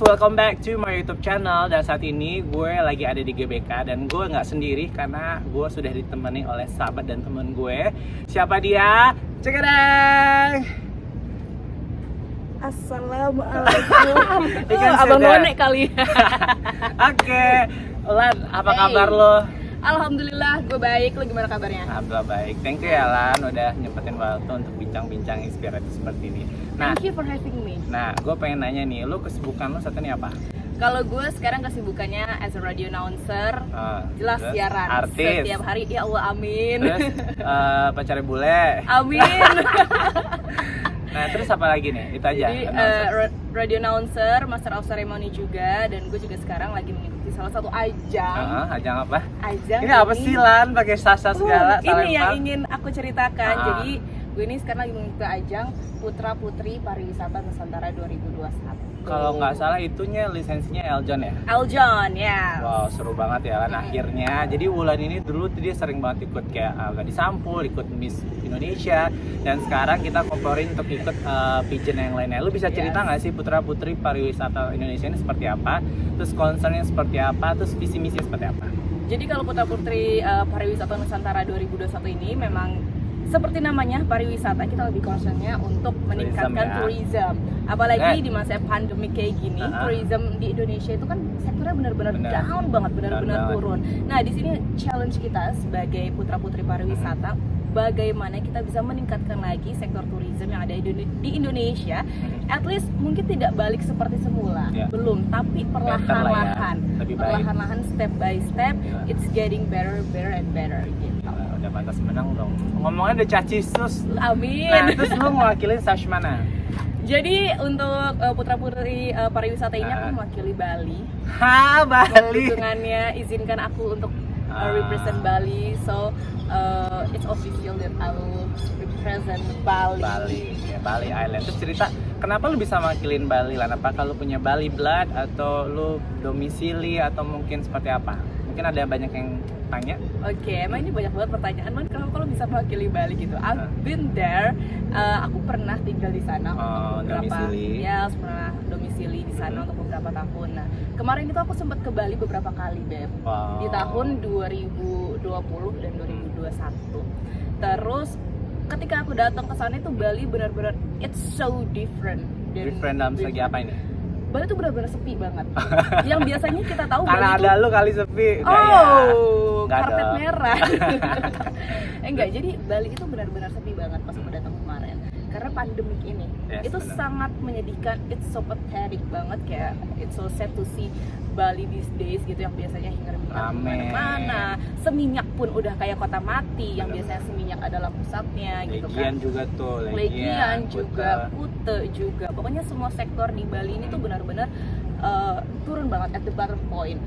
welcome back to my YouTube channel. Dan saat ini gue lagi ada di GBK dan gue nggak sendiri karena gue sudah ditemani oleh sahabat dan temen gue. Siapa dia? Cekadang! Assalamualaikum. Ikan Abang seda. Bonek kali. Oke, Lan, apa kabar lo? Alhamdulillah, gue baik. Lo gimana kabarnya? Alhamdulillah baik. Thank you ya Lan, udah nyempetin waktu untuk bincang-bincang inspiratif seperti ini. Nah, Thank you for having me. nah, gue pengen nanya nih, lo kesibukan lo saat ini apa? Kalau gue sekarang kesibukannya as a radio announcer, jelas Terus, siaran artis. setiap hari. Ya Allah, amin. Terus pacarnya bule. Amin. Nah, terus apa lagi nih? Itu aja. Jadi radio announcer, master of ceremony juga, dan gue juga sekarang lagi mengikuti salah satu ajang. Ajang apa? Ajang Ini apa sih Lan? Pakai sasa segala. Ini yang ingin aku ceritakan. Ah. Jadi gue ini sekarang lagi mengikuti ajang Putra Putri Pariwisata Nusantara 2021. Kalau nggak salah itunya lisensinya Eljon ya? Eljon, ya. Wow, seru banget ya kan akhirnya. Jadi Wulan ini dulu tuh dia sering banget ikut kayak Gadis Sampul, ikut Miss Indonesia, dan sekarang kita komporin untuk ikut pageant yang lainnya. Lu bisa cerita nggak sih Putra Putri Pariwisata Indonesia ini seperti apa? Terus concernnya seperti apa? Terus visi misi seperti apa? Jadi kalau Putra Putri Pariwisata Nusantara 2021 ini memang seperti namanya pariwisata, kita lebih concernnya untuk meningkatkan tourism. Apalagi di masa pandemi kayak gini, tourism di Indonesia itu kan sektornya benar-benar down banget, benar-benar turun. Nah, di sini challenge kita sebagai putra-putri pariwisata, bagaimana kita bisa meningkatkan lagi sektor tourism yang ada di Indonesia. At least mungkin tidak balik seperti semula, belum, tapi perlahan-lahan, perlahan-lahan, step by step, it's getting better and better gitu. Udah pantas menang dong. Ngomongnya udah cacisus. Amin. Nah, terus lu mewakilin stage mana? Jadi untuk Putra Putri Pariwisata ini aku mewakili Bali. Bali. Hitungannya izinkan aku untuk represent Bali, so it's official that I will represent Bali. Bali Island. Terus cerita, kenapa lu bisa mewakilin Bali Lan? Apakah lu punya Bali blood atau lu domisili atau mungkin seperti apa? Mungkin ada banyak yang tanya. Oke, emang ini banyak banget pertanyaan, man. Kenapa kalau bisa mewakili Bali gitu? I've been there. Aku pernah tinggal di sana untuk beberapa, pernah domisili di sana untuk beberapa tahun. Nah, kemarin itu aku sempat ke Bali beberapa kali, Beb. Di tahun 2020 dan 2021. Terus ketika aku datang ke sana itu Bali benar-benar it's so different. Different dalam segi apa ini? Bali tuh benar-benar sepi banget. Yang biasanya kita tahu karena Bali ada lu kali sepi. Karpet merah. Enggak, jadi Bali itu benar-benar sepi banget pas aku datang kemarin. Karena pandemik ini, itu sangat menyedihkan. It's so pathetic banget, kayak it's so sad to see Bali these days gitu, yang biasanya hingar bingar kemana-mana. Seminyak pun udah kayak kota mati, yang biasanya Seminyak adalah pusatnya gitu kan. Legian juga tuh, Legian juga, Kute juga. Pokoknya semua sektor di Bali ini tuh benar-benar turun banget at the bottom point.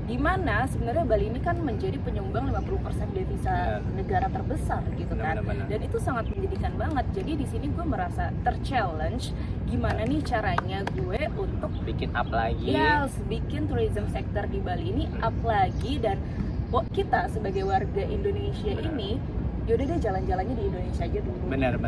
Dimana sebenarnya Bali ini kan menjadi penyumbang 50% devisa negara terbesar gitu kan. Dan itu sangat menyedihkan banget. Jadi di sini gue merasa ter-challenge gimana nih caranya gue untuk bikin up lagi. Bikin tourism sector di Bali ini up lagi, dan kita sebagai warga Indonesia ini yaudah deh jalan-jalannya di Indonesia aja dulu. Benar.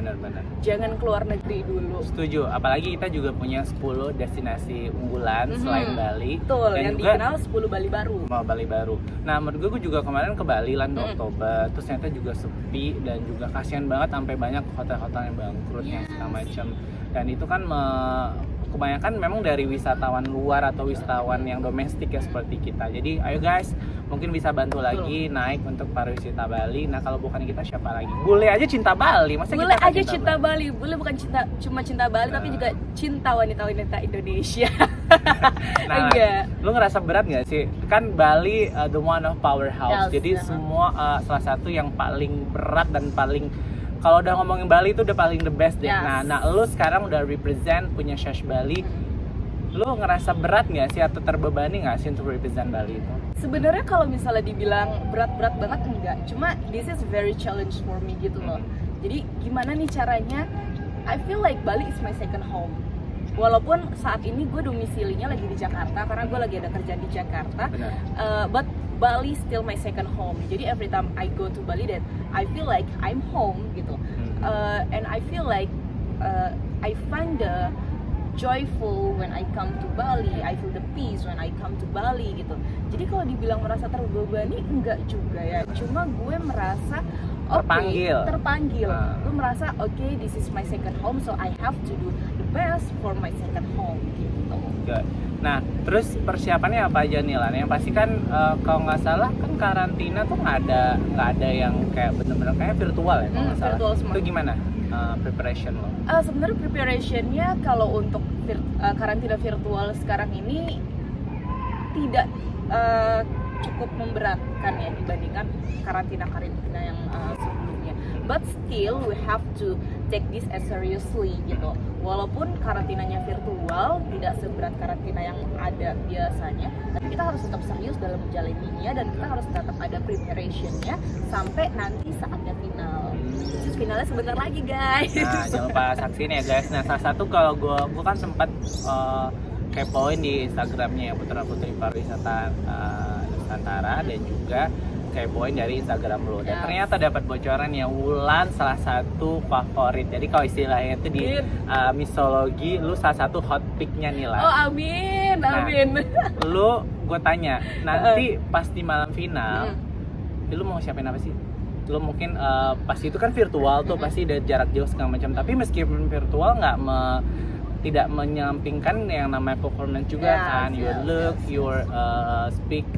Jangan keluar negeri dulu. Setuju, apalagi kita juga punya 10 destinasi unggulan selain Bali. Betul, dan yang juga dikenal 10 Bali baru. Bali baru. Nah, menurut gue juga kemarin ke Bali Lan Oktober, terus ternyata juga sepi dan juga kasihan banget sampai banyak hotel-hotel yang bangkrut yang segala macam. Dan itu kan kebanyakan memang dari wisatawan luar atau wisatawan yang domestik ya seperti kita. Jadi ayo guys, mungkin bisa bantu lagi naik untuk pariwisata Bali. Nah, kalau bukan kita siapa lagi? Bule aja cinta Bali. Masa Bule kita aja cinta Bali. Bule bukan cuma cinta Bali, tapi juga cinta wanita-wanita Indonesia. Nah, lu ngerasa berat nggak sih? Kan Bali the one of powerhouse. Jadi semua salah satu yang paling berat dan paling, kalau udah ngomongin Bali itu udah paling the best deh. Nah, lu sekarang udah represent punya Shash Bali. Lu ngerasa berat nggak sih atau terbebani nggak sih untuk represent Bali itu? Sebenarnya kalau misalnya dibilang berat-berat banget enggak. Cuma this is very challenge for me gitu loh. Jadi gimana nih caranya? I feel like Bali is my second home. Walaupun saat ini gue domisilinya lagi di Jakarta karena gue lagi ada kerjaan di Jakarta. But Bali still my second home. Jadi every time I go to Bali, that I feel like I'm home gitu. And I feel like I find the joyful when I come to Bali, I feel the peace when I come to Bali gitu. Jadi kalau dibilang merasa terbebani enggak juga ya, cuma gue merasa terpanggil. Lu merasa this is my second home, so I have to do the best for my second home gitu. Good. Nah, terus persiapannya apa aja nih Lan? Yang pasti kan kalau nggak salah kan karantina tuh nggak ada yang kayak bener-bener kayak virtual ya kalau nggak salah. Virtual semua. Itu gimana preparation lo? Sebenarnya preparationnya kalau untuk karantina virtual sekarang ini tidak cukup memberatkan ya dibandingkan karantina yang sebelumnya. But still we have to take this as seriously gitu. Walaupun karantinanya virtual tidak seberat karantina yang ada biasanya, tapi kita harus tetap serius dalam menjalaninya dan kita harus tetap ada preparationnya sampai nanti saatnya final. Terus finalnya sebentar lagi guys. Nah, jangan lupa saksiin ya guys. Nah, salah satu kalau gue kan sempat kepoin di Instagramnya ya Putra Putri Pariwisata Nusantara dan juga kepoin dari Instagram lo dan ternyata dapat bocoran yang Wulan salah satu favorit. Jadi kalau istilahnya itu di misologi lu salah satu hot picknya nih lah. Oh amin. Lu gue tanya nanti pas di malam final lu mau siapin apa sih? Lu mungkin pas itu kan virtual tuh pasti ada jarak jauh segala macam, tapi meskipun virtual tidak menyampingkan yang namanya performance juga kan, your look, your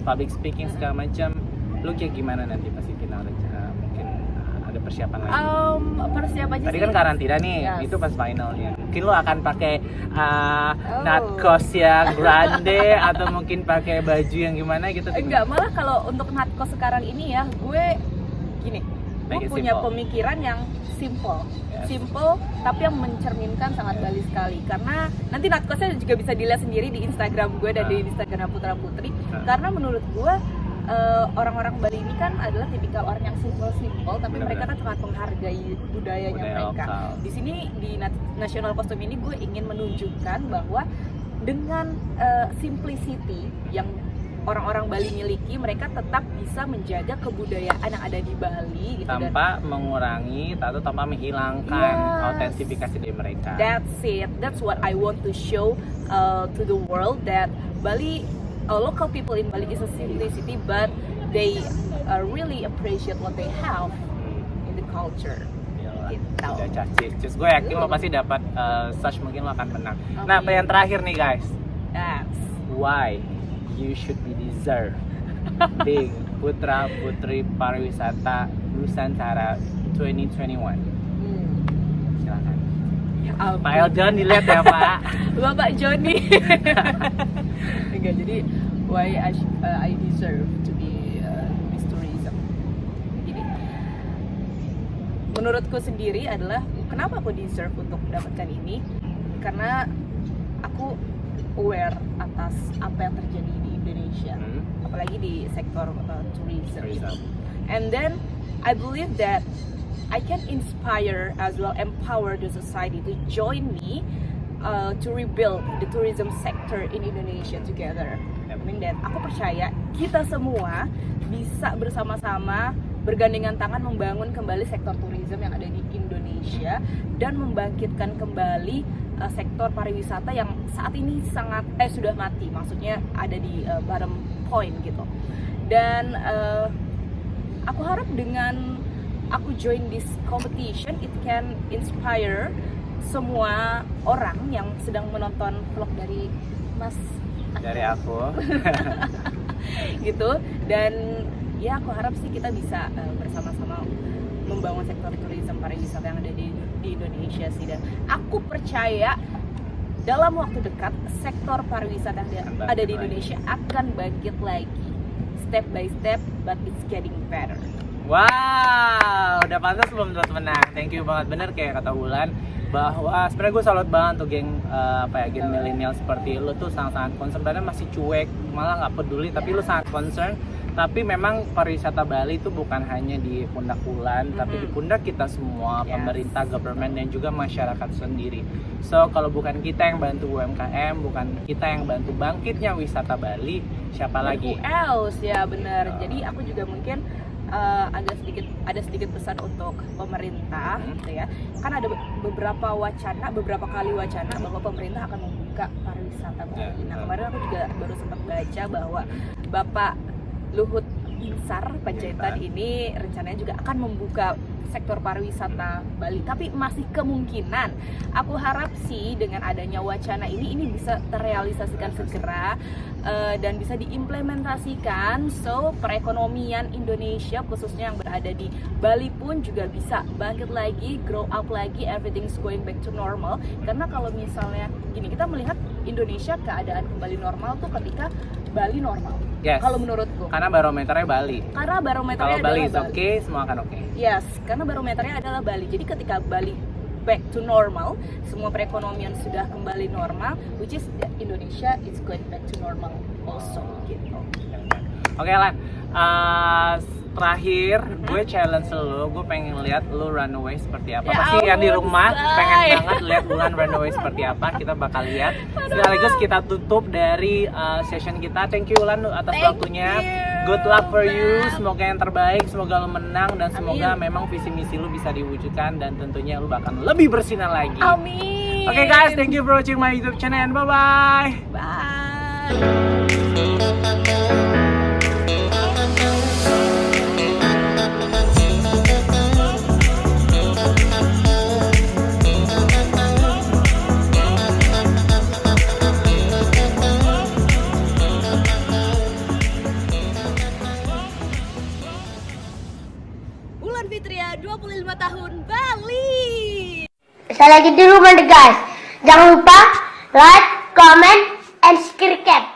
public speaking segala macam. Lu kayak gimana nanti pasti final mungkin ada persiapan lagi? Persiapannya tadi kan karantina nih, itu pas finalnya mungkin lu akan pakai natkos yang grande atau mungkin pakai baju yang gimana gitu? Enggak, malah kalau untuk natkos sekarang ini ya gue gini, gue punya pemikiran yang simple tapi yang mencerminkan sangat Bali sekali, karena nanti natkosnya juga bisa dilihat sendiri di Instagram gue dan di Instagram Putra Putri. Karena menurut gue orang-orang Bali ini kan adalah tipikal orang yang simple tapi mereka kan sangat menghargai budayanya mereka. Di sini di National Costume ini gue ingin menunjukkan bahwa dengan simplicity yang orang-orang Bali miliki, mereka tetap bisa menjaga kebudayaan yang ada di Bali gitu, tanpa mengurangi atau tanpa menghilangkan autentifikasi dari mereka. That's what I want to show to the world, that Bali, local people in Bali is a simplicity, but they really appreciate what they have in the culture. Gitu. Udah cacis, gue yakin lo pasti dapat such, mungkin lo akan menang. Nah, yang terakhir nih guys, why you should be deserve being Putra Putri Pariwisata Nusantara 2021. Silakan. Pak Eljon dilihat ya Pak. Bapak Joni. Enggak, jadi why I deserve to be Miss Tourism. Jadi menurutku sendiri adalah kenapa aku deserve untuk mendapatkan ini, karena aku aware atas apa yang terjadi di Indonesia, apalagi di sektor tourism. And then I believe that I can inspire as well, empower the society to join me to rebuild the tourism sector in Indonesia together. I mean that aku percaya kita semua bisa bersama-sama bergandengan tangan membangun kembali sektor tourism yang ada di Indonesia dan membangkitkan kembali sektor pariwisata yang saat ini sudah mati, maksudnya ada di bottom point gitu. Dan aku harap dengan aku join this competition, it can inspire semua orang yang sedang menonton vlog dari aku gitu. Dan ya aku harap sih kita bisa bersama-sama membangun sektor tourism pariwisata yang ada di Indonesia sih, dan aku percaya dalam waktu dekat sektor pariwisata yang ada di Indonesia akan bangkit lagi, step by step, but it's getting better. Wow, udah pantas belum teman-teman? Thank you banget, bener kayak kata Wulan bahwa sebenarnya gue salut banget tuh geng geng milenial seperti lu tuh sangat concern, padahal masih cuek, malah nggak peduli, tapi lu sangat concern. Tapi memang pariwisata Bali itu bukan hanya di pundak Wulan, tapi di pundak kita semua, pemerintah, government, dan juga masyarakat sendiri. So kalau bukan kita yang bantu UMKM, bukan kita yang bantu bangkitnya wisata Bali, siapa lagi? Who else? Ya benar. Jadi aku juga mungkin ada sedikit pesan untuk pemerintah gitu ya. Kan ada beberapa kali wacana bahwa pemerintah akan membuka pariwisata Bali. Nah, kemarin aku juga baru sempat baca bahwa Bapak Luhut Binsar Panjaitan ini rencananya juga akan membuka sektor pariwisata Bali, tapi masih kemungkinan. Aku harap sih dengan adanya wacana ini bisa terrealisasikan segera dan bisa diimplementasikan, so perekonomian Indonesia khususnya yang berada di Bali pun juga bisa bangkit lagi, grow up lagi, everything's going back to normal. Karena kalau misalnya gini, kita melihat Indonesia keadaan kembali normal tuh ketika Bali normal. Yes. Kalau menurutku. Karena barometernya Bali. Karena barometernya kalau Bali adalah is okay, semua akan oke. Yes, karena barometernya adalah Bali. Jadi ketika Bali back to normal, semua perekonomian sudah kembali normal, which is Indonesia is going back to normal also gitu. Oke Lan, terakhir gue challenge lu, gue pengen lihat lu runaway seperti apa. Ya Pasti yang di ampun, rumah say. pengen banget lihat Bulan runaway seperti apa. Kita bakal lihat. Sekaligus kita tutup dari session kita. Thank you Lan atas waktunya. Good luck for you. Semoga yang terbaik, semoga lu menang dan semoga memang visi misi lu bisa diwujudkan dan tentunya lu bakal lebih bersinar lagi. Amin. Oke guys, thank you for watching my YouTube channel and bye-bye. Bye. Wulan Fitria 25 tahun Bali. Saya lagi di rumah deh guys. Jangan lupa like, comment, and subscribe.